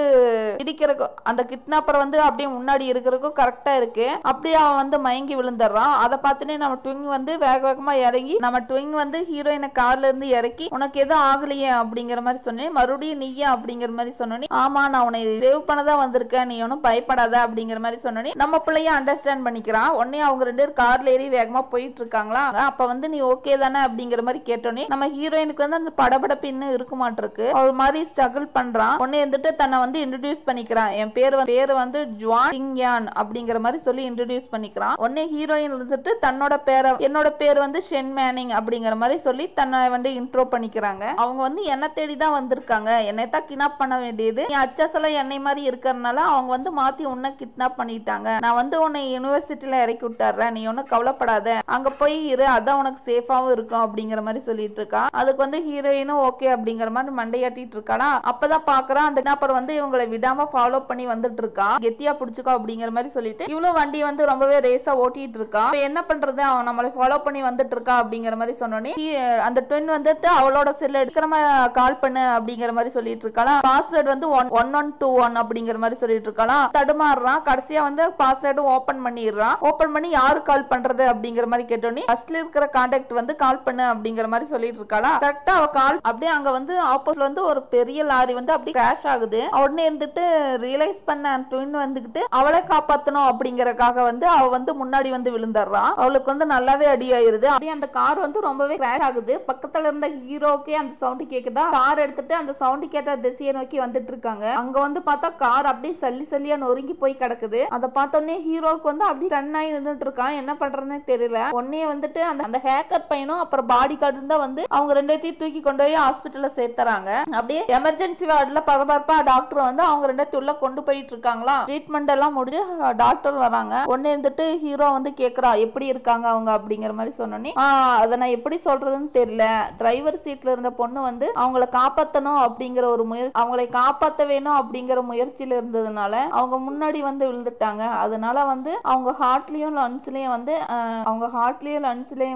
இடிக்கிறக்கும் அந்த கிட்னாப்பர் வந்து அப்படியே முன்னாடி இருக்கிறதுக்கும் கரெக்டா இருக்கு. அப்படியே அவன் வந்து மயங்கி விழுந்துடுறான். அதை பார்த்துனே நம்ம ட்விங் வந்து வேக வேகமா இறங்கி நம்ம ட்விங் வந்து ஹீரோயினை கார்ல இருந்து இறக்கி உனக்கு எதுவும் ஆகலையே அப்படிங்கிற மாதிரி சொன்னேன். மறுபடியும் நீயா அப்படிங்கிற மாதிரி சொன்னோன்னே ஆமா நான் உன்னை சேவ் பண்ணதான் வந்திருக்கேன், நீ ஒன்னும் பயப்படாத அப்படிங்கிற மாதிரி சொன்னோன்னே நம்ம பிள்ளைய அண்டர்ஸ்டாண்ட் பண்ணிக்கிறான். உடனே அவங்க 2 பேரும் கார்ல ஏறி வேகமா போயிட்டு இருக்காங்களா. அப்ப வந்து நீ ஓகே தானே அப்படிங்கிற மாதிரி கேட்டோன்னே நம்ம ஹீரோயினுக்கு வந்து அந்த படபடப்பு இன்னும் இருக்க மாட்டிருக்கு. ஒரு மாதிரி ஸ்ட்ரகிள் பண்றான். உடனே இருந்துட்டு தன்னை வந்து இன்ட்ரோடியூஸ் பண்ணிக்கிறான். என் பேரு வந்து ஜுவான் சிங்யான் அப்படிங்கிற மாதிரி சொல்லி இன்ட்ரோடியூஸ் பண்ணிக்கிறான். உடனே ஹீரோயின் இருந்துட்டு தன்னோட பேரை என்னோட பேர் வந்து ஷென் மேனிங் அப்படிங்கிற மாதிரி சொல்லி தன்னை வந்து இன்ட்ரோ பண்ணிக்கிறாங்க. அவங்க வந்து என்ன தேடி தான் வந்திருக்காங்க, என்னை தான் கிட்னாப் பண்ண வேண்டியது, நீ அச்சசல என்னை மாதிரி இருக்கிறதுனால அவங்க வந்து மாத்தி உன்னை கிட்னாப் பண்ணிட்டாங்க. நான் வந்து உன்னை யூனிவர்சிட்டியில இறக்கி விட்டுறேன், நீ ஒன்னும் கவலைப்படாத, அங்க போய் இரு, அதான் உனக்கு சேஃபாவும் இருக்கும் அப்படிங்கிற மாதிரி சொல்லிட்டு இருக்கா. அதுக்கு வந்து ஹீரோயினும் ஓகே அப்படிங்கிற மாதிரி மண்டையாட்டிட்டு இருக்கானா. அப்பதான் பாக்குறான் அந்த கிட்னாப்பர் வந்து இவங்களை விடாம ஃபாலோ பண்ணி வந்துட்டு இருக்கா. கெட்டியா புடிச்சுக்கோ அப்படிங்கிற மாதிரி சொல்லிட்டு இவ்வளவு வண்டி வந்து ரொம்பவே ரேஸா ஓட்டிட்டு இருக்கா. என்ன பண்றது, அவன் நம்மளை ஃபாலோ பண்ணி வந்துட்டு இருக்கா அப்படிங்கிற மாதிரி சொன்னோன்னே அந்த ட்வின் வந்துட்டு அவளோட செல்ல எடுக்கிற கால் பண்ணு அப்படிங்கிற மாதிரி சொல்லிட்டு இருக்கலாம். பாஸ்வேர்டு வந்து 1121 அப்படிங்கிற மாதிரி சொல்லிட்டு இருக்கலாம். தடுமாறுறான். கடைசியா வந்து பாஸ்வேர்டு ஓபன் பண்ணிடுறான். ஓபன் பண்ணி யாரு கால் பண்றது அப்படிங்கிற மாதிரி கேட்டோன்னே ஃபர்ஸ்ட்ல இருக்கிற கான்டாக்ட் வந்து கால் பண்ணு அப்படிங்கிற மாதிரி சொல்லிட்டு இருக்கலாம். கரெக்டா அவ கால் அப்படியே அங்க வந்து ஆப்போசிட்ல வந்து ஒரு பெரிய லாரி வந்து அப்படி கிராஷ் ஆகுது. உடனே இருந்துட்டு ரியலைஸ் பண்ண ட்வின் வந்துகிட்டு அவளை காப்பாத்தணும் அப்படிங்கறக்காக வந்து அவ வந்து முன்னாடி வந்து விழுந்துடுறான். அவளுக்கு வந்து நல்லாவே அடி ஆயிருது. அப்படியே அந்த கார் வந்து ரொம்பவே கிராஷ் ஆகுது. பக்கத்துல இருந்த ஹீரோக்கே அந்த சவுண்ட் கேக்குதா. கார் எடுத்துட்டு அந்த சவுண்ட் கேட்ட திசையை நோக்கி வந்துட்டு இருக்காங்க. அங்க வந்து பார்த்தா கார் அப்படியே சல்லி சல்லியா நொறுங்கி போய் கிடக்குது. அதை பார்த்தோன்னே ஹீரோக்கு வந்து அப்படியே கண்ணாய் நின்றுட்டு இருக்கான். என்ன பண்றதுன்னு தெரியல. உடனே வந்துட்டு அந்த ஹேக்கர் பையனும் அப்புறம் பாடி கார்டு தான் வந்து அவங்க 2 பேத்தையும் தூக்கி கொண்டு போய் ஹாஸ்பிட்டல்ல சேர்த்துறாங்க. அப்படியே எமர்ஜென்சி வார்டுல பரபரப்பா டாக்டர் வந்து அவங்க 2 பேத்தையும் உள்ள கொண்டு போயிட்டு இருக்காங்களா. ட்ரீட்மெண்ட் எல்லாம் முடிஞ்சு டாக்டர் வராங்க. உடனே இருந்துட்டு ஹீரோ வந்து கேக்குறா எப்படி இருக்காங்க அவங்க அப்படிங்கிற மாதிரி சொன்னோன்னே அதை நான் எப்படி சொல்றதுன்னு தெரியல. டிரைவர் சீட்ல இருந்த பொண்ணு வந்து அவங்கள காப்பாத்தணும் அப்படிங்கிற ஒரு முயற்சி, அவங்களை காப்பாத்த வேணும் அப்படிங்கிற முயற்சியில இருந்ததுனால அவங்க முன்னாடி வந்து விழுந்துட்டாங்க. அதனால வந்து அவங்க ஹார்ட்லயும் லன்ஸ்லயும்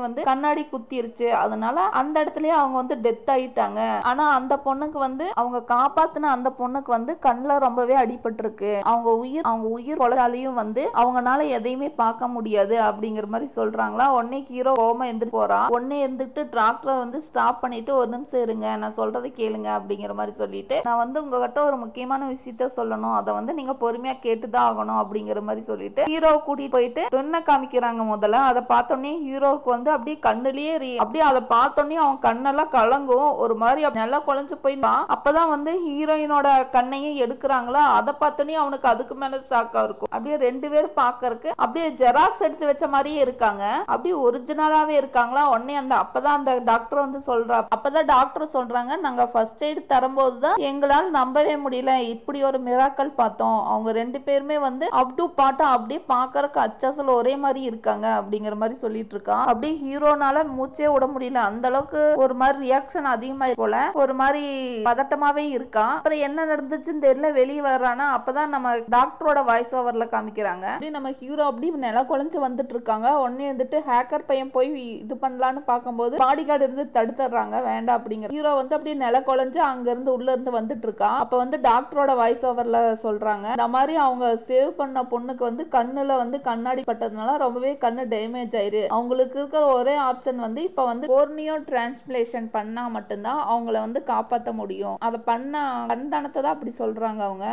வந்து கண்ணாடி குத்திருச்சு. அதனால அந்த இடத்துலயே அவங்க வந்து டெத் ஆயிட்டாங்க. ஆனா அந்த பொண்ணுக்கு வந்து அவங்க காப்பாத்தின அந்த பொண்ணுக்கு வந்து கண்ணுல ரொம்பவே அடிபட்டு இருக்கு. அவங்க உயிர் கொலையாலையும் வந்து அவங்கனால எதையுமே பார்க்க முடியாது அப்படிங்கிற மாதிரி சொல்றாங்களா. உடனே ஹீரோ கோமா எந்திரிச்சு போறான். உடனே இருந்துட்டு டிராக்டர் வந்து ஸ்டாப் பண்ணிட்டு ஒரு நிமிஷம் இருங்க, நான் சொல்றதை கேளுங்க அப்படிங்கிற மாதிரி சொல்லிட்டு நான் வந்து உங்ககிட்ட ஒரு முக்கியமான விஷயத்த சொல்லணும், அதை வந்து நீங்க பொறுமையா கேட்டுதான் ஆகணும் அப்படிங்கிற மாதிரி சொல்லிட்டு ஹீரோ கூட்டிட்டு போயிட்டு பெண்ணை காமிக்கிறாங்க. முதல்ல அதை பார்த்தோன்னே ஹீரோவுக்கு வந்து அப்படியே கண்ணுலயே அப்படியே அதை பார்த்தோன்னே அவன் கண்ணெல்லாம் கலங்கும். ஒரு மாதிரி நல்லா குழஞ்சு போயிட்டான். அப்பதான் வந்து ஹீரோயினோட கண்ணையும் எடுக்கிறாங்களா. அதை பார்த்தோன்னே அவனுக்கு அதுக்கு மேல ஸ்டாக்கா இருக்கும். அப்படியே 2 பேரும் பாக்கறதுக்கு அப்படியே ஜெராக்ஸ் எடுத்து வச்ச மாதிரியே இருக்காங்க. அப்படியே ஒரிஜினலாவே இருக்காங்களா. உடனே அப்பதான் அந்த டாக்டர் வந்து சொல்றாங்க நாங்க ஃபர்ஸ்ட் எய்ட் தரும்போதுதான் எங்களால் நம்பவே முடியல, இப்படி ஒரு மிராக்கல் பார்த்தோம். அவங்க 2 பேருமே வந்து அப்டு பாட்டா அப்படியே பாக்கறதுக்கு அச்சாசல் ஒரே மாதிரி இருக்காங்க அப்படிங்கிற மாதிரி சொல்லிட்டு இருக்கான். அப்படியே ஹீரோனால மூச்சே விட முடியல. அந்த அளவுக்கு ஒரு மாதிரி ரியாக்ஷன் அதிகமா போல ஒரு மாதிரி பதட்டமாவே இருக்கான். அப்புறம் என்ன நடந்துச்சுன்னு தெரியல. வெளியே வர்றானா அப்பதான் நம்ம டாக்டரோட வாய்ஸ் ஓவர்ல காமிக்கிறாங்க. நம்ம ஹீரோ அப்படி நில குழஞ்சு வந்துட்டு இருக்காங்க. உடனே வந்துட்டு ஹேக்கர் பையன் போய் இது பண்ணலான்னு பார்க்கும்போது பாடி கார்டு இருந்து தடுத்துறாங்க. வேண்டாம் அப்படிங்கிற ஹீரோ வந்து அப்படியே நில குழஞ்சு அங்க இருந்து உள்ள இருந்து வந்துட்டு இருக்கான். அப்ப வந்து டாக்டரோட வாய்ஸ் ஓவர்ல சொல்றாங்க இந்த மாதிரி அவங்க சேவ் பண்ண பொண்ணுக்கு வந்து கண்ணுல வந்து கண்ணாடி பட்டதுனால ரொம்பவே கண்ணு டேமேஜ் ஆயிரு. அவங்களுக்கு இருக்கிற ஒரே ஆப்ஷன் வந்து இப்ப வந்து கோர்னியோ டிரான்ஸ்பிளேஷன் பண்ணா மட்டும்தான் அவங்கள வந்து காப்பாற்ற முடியும். அதை பண்ண கண்தானத்தை தான் அப்படி சொல்றாங்க. அவங்க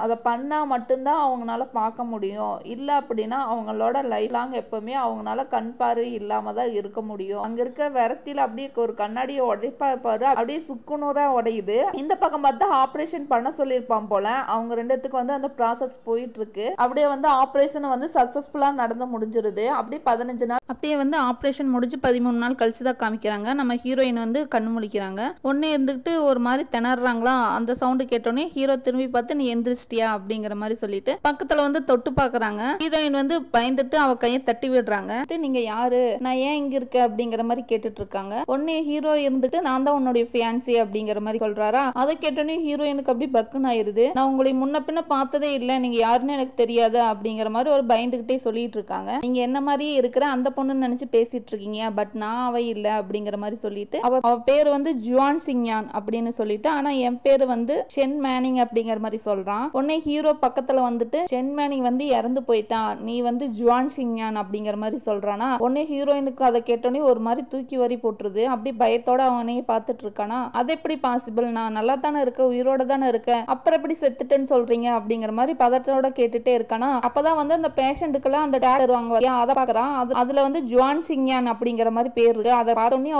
அதை பண்ணா மட்டும்தான் அவங்களால பார்க்க முடியும். இல்ல அப்படின்னா அவங்களோட லைஃப் லாங் எப்பவுமே அவங்களால கண் பார்வை இல்லாம தான் இருக்க முடியும். அங்க இருக்க விரத்தில அப்படியே ஒரு கண்ணாடியை உடைப்பா இருப்பாரு. அப்படியே சுக்குநூறா உடையுது. இந்த பக்கம் பார்த்தா ஆபரேஷன் பண்ண சொல்லியிருப்பான் போல. அவங்க 2 பேத்துக்கு வந்து அந்த ப்ராசஸ் போயிட்டு இருக்கு. அப்படியே வந்து ஆபரேஷன் வந்து சக்சஸ்ஃபுல்லா நடந்து முடிஞ்சிருது. அப்படியே 15 நாள் அப்படியே வந்து ஆபரேஷன் முடிஞ்சு 13 நாள் கழிச்சு தான் காமிக்கிறாங்க. நம்ம ஹீரோயின் வந்து கண்ணு முழிக்கிறாங்க. ஒன்னே இருந்துட்டு ஒரு மாதிரி திணறாங்களா. அந்த சவுண்டு கேட்டோன்னே ஹீரோ திரும்பி பார்த்து நீ எந்திரிச்சிட்டியா அப்படிங்கிற மாதிரி சொல்லிட்டு பக்கத்துல வந்து தொட்டு பாக்குறாங்க. ஹீரோயின் வந்து பயந்துட்டு அவ கையை தட்டி விடுறாங்க. நீங்க யாரு, நான் ஏன் இங்க இருக்க அப்படிங்கிற மாதிரி கேட்டுட்டு இருக்காங்க. உடனே ஹீரோ இருந்துட்டு நான் தான் உன்னுடைய ஃபியான்சி அப்படிங்கிற மாதிரி சொல்றாரா. அதை கேட்டோன்னே ஹீரோயினுக்கு அப்படி பக்குன்னு ஆயிருது. நான் உங்களை முன்ன பின்ன பார்த்ததே இல்லை, நீங்க யாருன்னு எனக்கு தெரியாது அப்படிங்கிற மாதிரி ஒரு பயந்துகிட்டே சொல்லிட்டு இருக்காங்க. நீங்க என்ன மாதிரியே இருக்கிற அந்த பொண்ணுன்னு நினைச்சு பேசிட்டு இருக்கீங்க, பட் நான் அவை இல்லை அப்படிங்கிற மாதிரி சொல்லிட்டு அவ பேரு வந்து ஜுவான் சிங்யான் அப்படின்னு சொல்லிட்டு ஆனா என் பேரு வந்து ஷென் மேனிங் அப்படிங்கிற மாதிரி சொல்றான். உடனே ஹீரோ பக்கத்துல வந்துட்டு ஷென் மேனிங் வந்து இறந்து போயிட்டான், நீ வந்து ஜுவான் சிங்யான் அப்படிங்கிற மாதிரி சொல்றானா. உடனே ஹீரோயினுக்கு அதை கேட்டோன்னே ஒரு மாதிரி தூக்கி வரி போட்டுருது. அப்படி பயத்தோட அவனையே பார்த்துட்டு இருக்கானா. அது எப்படி பாசிபிள், நான் நல்லா தானே இருக்க, உயிரோட தானே இருக்க, அப்புறம் எப்படி செத்துட்டேன்னு சொல்றீங்க அப்படிங்கிற மாதிரி பதட்டத்தோட கேட்டுட்டே இருக்கானா. அப்பதான் வந்து அந்த பேஷண்ட்டுக்கெல்லாம் அந்த டேக் தருவாங்க, அதை பாக்குறான். அதுல வந்து ஜுவான் சிங்யான் அப்படிங்கிற மாதிரி பேர் இருக்கு. அதை பார்த்தோன்னே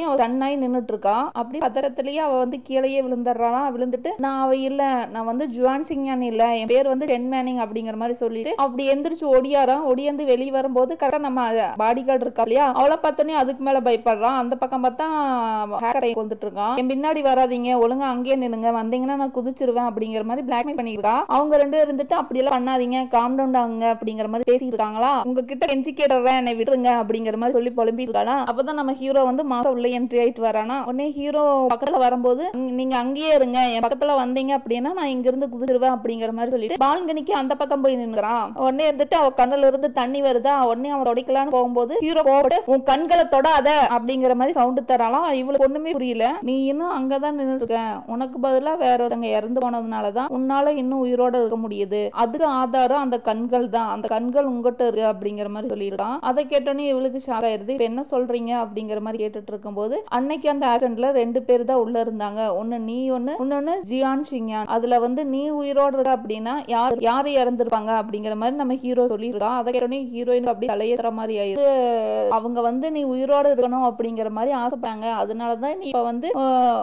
அவள் ரன்னாய் நின்னுட்டு இருக்கா. அப்படி பதட்டத்திலேயே அவ வந்து கீழேயே விழுந்துடுறானா. விழுந்துட்டு நான் அவ இல்ல, நான் வந்து ஜுவான் சிங்யான் இல்ல, என் பேர் வந்து ஷென் மேனிங் அப்படிங்கிற மாதிரி சொல்லிட்டு அப்படி எந்திரிச்சு ஓடியாரான். ஓடியாந்து வெளியே வரும்போது கரெக்டா நம்ம பாடி கார்டு இருக்கா இல்லையா, அவளை பார்த்தோன்னே அதுக்கு மேல பயப்படுறான். அந்த பக்கம் பார்த்தா ஹேக்கரை வந்துட்டு இருக்கான். என் பின்னாடி வராதீங்க, ஒழுங்கா அங்கேயே நின்னுங்க, வந்தீங்கன்னா நான் குதிச்சிருவேன் அப்படிங்கிற மாதிரி பிளாக்மெயில் பண்ணிருக்கா. அவங்க ரெண்டு இருந்துட்டு அப்படி எல்லாம் பண்ணாதீங்க, காம் டவுன் ஆகுங்க அப்படிங்கிற மாதிரி பேசி இருக்காங்களா. உங்ககிட்ட கெஞ்சி கேட்டுறேன், என்னை விட்டுருங்க அப்படிங்கிற மாதிரி சொல்லி புலம்பி இருக்கானா. அப்பதான் நம்ம ஹீரோ வந்து மாசம் உள்ள என்ட்ரி ஆயிட்டு வரானா. உடனே ஹீரோ பக்கத்துல வரும்போது நீங்க அங்கேயே இருங்க, என் பக்கத்துல வந்தீங்க அப்படின்னா நான் இங்க இருந்து குதிச்சிருவேன் அப்படிங்கிற மாதிரி சொல்லிட்டு பால்கனிக்கு அந்த பக்கம் போய் நின்னுறான். உடனே இருந்துட்டு அவ கண்ணுல இருந்து தண்ணி வருதா. உடனே அவன் தொடைக்கலான்னு போகும்போது ஹீரோ கோபப்பட்டு உன் கண்களை தொடாத அப்படிங்கிற மாதிரி சவுண்டு தராலாம். இவளுக்கு ஒண்ணுமே புரியல. நீ இன்னும் அங்கதான் நின்று இருக்க, உனக்கு பதிலா வேற ஒருத்தங்க இறந்து போனதுனாலதான் உன்னால இன்னும் உயிரோட இருக்க முடியுது, அதுக்கு ஆதாரம் அந்த கண்கள் தான், அந்த கண்கள் உங்ககிட்ட இருக்கு அப்படிங்கிற மாதிரி சொல்லியிருக்கான். அதை கேட்டோன்னே இவளுக்கு ஷாக் ஆயிருது. இப்ப என்ன சொல்றீங்க அப்படிங்கிற மாதிரி கேட்டுட்டு இருக்கும்போது அன்னைக்கு அந்த ஆக்சிடென்ட்ல 2 பேர் தான் உள்ள இருந்தாங்க, ஒன்னு நீ ஒன்னு ஜியான் சிங்யான். அதுல வந்து நீ உயிரோட இருக்க அப்படின்னா யாரு இறந்துருப்பாங்க அப்படிங்கிற மாதிரி நம்ம ஹீரோ சொல்லியிருக்கான். அதை கேட்டோன்னே ஹீரோயினுக்கு அப்படி தலையேற மாதிரி ஆயிடுது. அவங்க வந்து நீ உயிரோட இருக்கணும் அப்படிங்கிற மாதிரி ஆசைப்பட்டாங்க, அதனாலதான் நீ இப்ப வந்து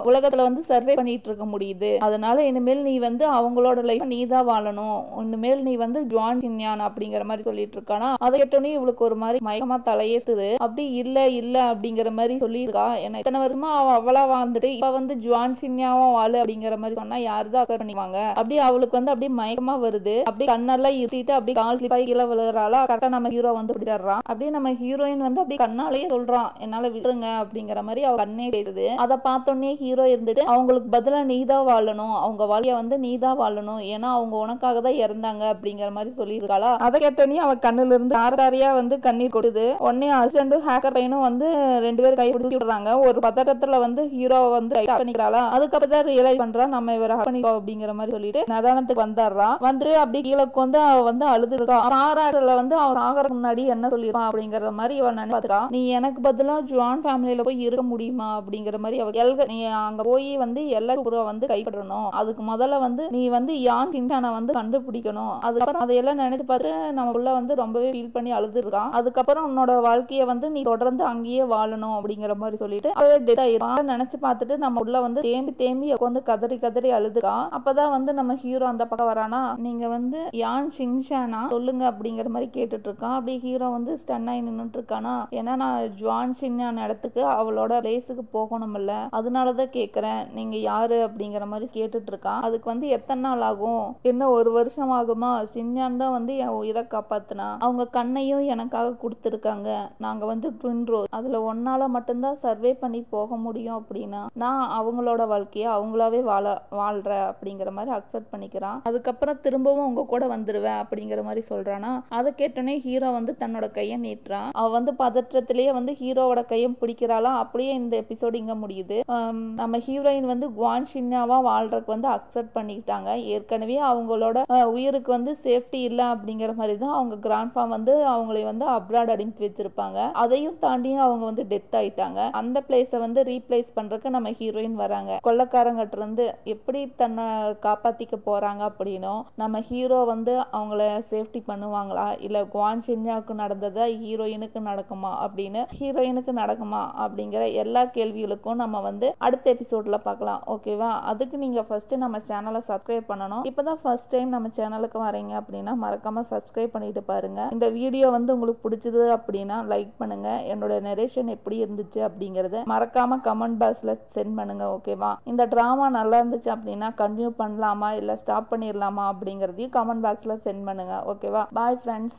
உலகத்துல வந்து சர்வே பண்ணிட்டு இருக்க முடியுது, அதனால இனிமேல் நீ வந்து அவங்களோட லைஃப் நீ தான் வாழணும், இனிமேல் நீ வந்து ஜுவான் சிங்யான் அப்படிங்கிற மாதிரி சொல்லிட்டு இருக்கானா. அதை கேட்டோன்னே இவளுக்கு ஒரு மாதிரி மயக்கமா தலையேசுது. அப்படி இல்ல அப்படிங்கிற மாதிரி சொல்லியிருக்கா. ஏன்னா இத்தனை வருஷமா அவளா வாழ்ந்துட்டு இப்ப வந்து ஜுவான் சின்யாவும் வாழு அப்படிங்கிற மாதிரி சொன்னா யாருதான் அக்கறை பண்ணிக்குவாங்க. அப்படி அவளுக்கு வந்து அப்படியே மயக்கமா வருது. அப்படி கண்ணெல்லாம் இருட்டிட்டு அப்படி கால் ஸ்லிப்பாகி கீழே விழுறாளா. கரெக்டா நம்ம ஹீரோ வந்து பிடிச்சிடுறான். அப்படியே நம்ம ஹீரோயின் வந்து அப்படி கண்ணாலேயே சொல்றான், என்னால விட்டுருங்க அப்படிங்கிற மாதிரி அவ கண்ணே பேசுது. அதை பார்த்தோன்னே ஹீரோ இருந்துட்டு அவங்களுக்கு பதிலா நீதான் வாழணும், அவங்க வாழ்க்கைய வந்து நீதான் வாழணும், ஏன்னா அவங்க உனக்காக தான் இறந்தாங்க அப்படிங்கிற மாதிரி சொல்லியிருக்காளா. அதை கேட்டோன்னே அவ கண்ணுல இருந்து தாரையா வந்து கண்ணீர் கொடுது. உடனே ஹஸ்பண்டும் ஹேக்கர் பையனும் வந்து 2 பேரும் கை பிடிச்சி விடுறாங்க. ஒரு பதட்டத்துல வந்து ஹீரோ வந்து பண்ணிக்கிறாளா. அதுக்கப்புறம் தான் ரியலைஸ் பண்றா, நம்ம இவரை பண்ணிக்கோ அப்படிங்கிற மாதிரி சொல்லிட்டு நிதானத்துக்கு வந்துடுறான். வந்து அப்படி கீழே வந்து அவ வந்து அழுது இருக்கா. பாராட்டுல வந்து அவன் ஆகிறதுக்கு முன்னாடி என்ன சொல்லிருப்பான் அப்படிங்கிற மாதிரி அவன் நினைப்பாத்துக்கா. நீ எனக்கு பதிலா ஜுவான் ஃபேமிலியில போய் இருக்க முடியுமா அப்படிங்கிற மாதிரி அவ நீ அங்க போய் வந்து எல்லாரும் வந்து கைப்பற்றணும், அதுக்கு முதல்ல வந்து நீ வந்து யான் சிங்யானை வந்து கண்டுபிடிக்கணும். அதுக்கப்புறம் அதையெல்லாம் நினைச்சு பார்த்துட்டு நம்ம உள்ள வந்து ரொம்பவே ஃபீல் பண்ணி அழுது இருக்கான். அதுக்கப்புறம் உன்னோட வாழ்க்கைய வந்து நீ தொடர்ந்து அங்கேயே வாழணும் அப்படிங்கிற மாதிரி சொல்லிட்டு அவ டெத் ஆயிரும். நினைச்சு பார்த்துட்டு நம்ம உள்ள வந்து தேம்பி உட்காந்து கதறி அழுதுறான். அப்பதான் வந்து நம்ம ஹீரோ அந்த பக்கம் வரானா. நீங்க வந்து யான் சிங்யானா சொல்லுங்க அப்படிங்கிற மாதிரி கேட்டுட்டு இருக்கான். அப்படியே ஹீரோ வந்து ஸ்டன் ஆகி நின்னுட்டு இருக்கானா. ஏன்னா நான் ஜுவான் சிங்யான் இடத்துக்கு அவளோட பிளேஸுக்கு போகணும் இல்ல, அதனாலதான் கேக்குறேன், நீங்க யாரு அப்படிங்கிற மாதிரி கேட்டுட்டு இருக்கான். அதுக்கு வந்து எத்தனை நாள் ஆகும், என்ன 1 வருஷம் ஆகுமா, சின்யான் தான் வந்து என் உயிரை காப்பாத்துனா, அவங்க கண்ணையும் எனக்காக கொடுத்துருக்காங்க, நாங்க வந்து ட்வின் ரோஸ், அதுல ஒன்னால மட்டும்தான் சர்வே பண்ணி போக முடியும் அப்படின்னா நான் அவங்களோட வாழ்க்கைய அவங்களாவே வாழ்ற அப்படிங்கிற மாதிரி அக்செப்ட் பண்ணிக்கிறான். அதுக்கப்புறம் திரும்பவும் உங்க கூட வந்துருவேன் அப்படிங்கிற மாதிரி சொல்றானா. அதை கேட்டோன்னே ஹீரோ வந்து தன்னோட கையை நீட்டுறான். அவ வந்து பதற்றத்திலேயே வந்து ஹீரோவோட கையை பிடிக்கிறாளா. அப்படியே இந்த எபிசோடு இங்க முடியுது. நம்ம ஹீரோயின் வந்து குவான் சின்யாவா வாழ்றதுக்கு வந்து அக்செப்ட் பண்ணிக்கிட்டாங்க. ஏற்கனவே அவங்களோட உயிருக்கு வந்து சேஃப்டி இல்ல அப்படிங்கிற மாதிரி தான் அவங்க கிராண்ட்ஃபா வந்து அவங்களை வந்து அப்ராட் அனுப்பி வச்சிருப்பாங்க. அதையும் தாண்டியும் அவங்க வந்து டெத் ஆயிட்டாங்க. அந்த பிளேஸை வந்து ரீப்ளேஸ் பண்றதுக்கு நம்ம ஹீரோயின் வராங்க. கொள்ளக்காரங்கிட்ட இருந்து எப்படி தன்னை காப்பாத்திக்க போறாங்க அப்படின்னும், நம்ம ஹீரோ வந்து அவங்கள சேஃப்டி பண்ணுவாங்களா, இல்ல குவான் சின்யாவுக்கு நடந்ததா ஹீரோயினுக்கு நடக்குமா அப்படிங்கிற எல்லா கேள்விகளுக்கும் நம்ம வந்து அடுத்த எபிசோட்ல பார்க்கலாம். ஓகேவா? அதுக்கு நீங்க ஃபர்ஸ்ட் நம்ம சேனலை சப்ஸ்கிரைப் பண்ணணும். இப்பதான் ஃபர்ஸ்ட் டைம் நம்ம சேனலுக்கு வரீங்க அப்படின்னா மறக்காம சப்ஸ்கிரைப் பண்ணிட்டு பாருங்க. இந்த வீடியோ வந்து உங்களுக்கு பிடிச்சது அப்படின்னா லைக் பண்ணுங்க. என்னோட நரேஷன் எப்படி இருந்துச்சு அப்படிங்கறத மறக்காம கமெண்ட் பாக்ஸ்ல சென்ட் பண்ணுங்க. ஓகேவா? இந்த டிராமா நல்லா இருந்துச்சு அப்படின்னா கண்டினியூ பண்ணலாமா இல்ல ஸ்டாப் பண்ணிடலாமா அப்படிங்கறதையும் கமெண்ட் பாக்ஸ்ல சென்ட் பண்ணுங்க. ஓகேவா? Bye friends.